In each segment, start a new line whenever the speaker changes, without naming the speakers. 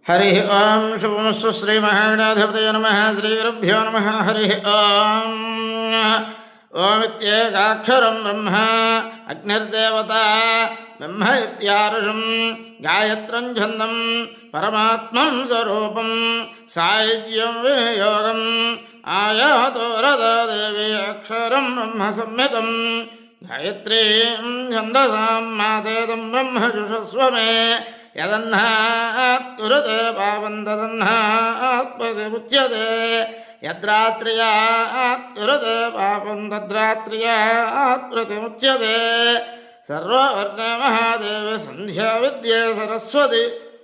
हरि ओं शुभमस्तु श्रीमहागणाधिपतये नमः। श्रीगुरुभ्यो नमः। हरि ओं ओमित्येकाक्षरं ब्रह्म अग्निर्देवता ब्रह्म इत्यारुषं गायत्रं छन्दं परमात्मं स्वरूपं सायुज्यं वियोगम् आयातो रदा देवी अक्षरं ब्रह्म संहितं गायत्रीं छन्दसां मातेदं ब्रह्म जुषस्व मे यदन्नात् कुरुते पापं तदन्नात् प्रतिमुच्यते यद्रात्र्यात् कुरुते पापं तद्रात्र्यात् प्रतिमुच्यते सर्ववर्णे महादेवे सन्ध्या विद्ये सरस्वती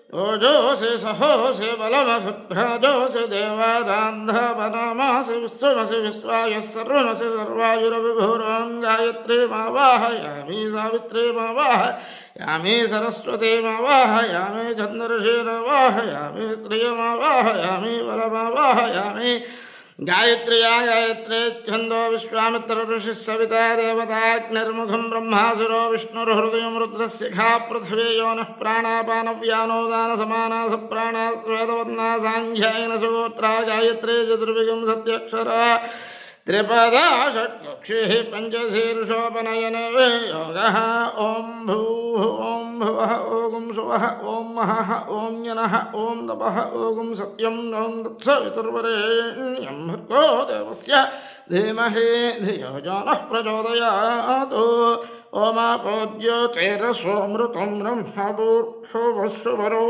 ओजोऽसि सहोऽसि बलमभिभ्राजोऽसि देवानान्धापनामासि विश्वमसि विश्वायः सर्वमसि सर्वायुरविभूरां गायत्रीमावाहयामि सावित्रीमावाहयामि सरस्वतीमावाहयामि छन्दर्षीमावाहयामि श्रियमावाहयामि बलमावाहयामि गायत्र्या गायत्रे छन्दो विश्वामित्र ऋषिः सविता देवताग्निर्मुखं ब्रह्मासुरो विष्णुर्हृदयं रुद्रशिखा पृथिवी योनः प्राणापानव्यानोदानसमाना सप्राणा श्वेतवर्णा साङ्ख्यायन सुगोत्रा गायत्री चतुर्विगं सत्यक्षरा त्रिपदा षट्कक्षिः पञ्चशीर्षोपनयन योगः ॐ भूः ॐ भुवः ॐ सुवः ॐ महः ॐ जनः ॐ तपः ॐ सत्यं ॐ तत्सवितुर्वरेण्यं भर्गो देवस्य धीमहि धियो यो नः प्रचोदयात् ओमापोज्योतिरसोऽमृतं ब्रह्मपूर्वस्सुवरो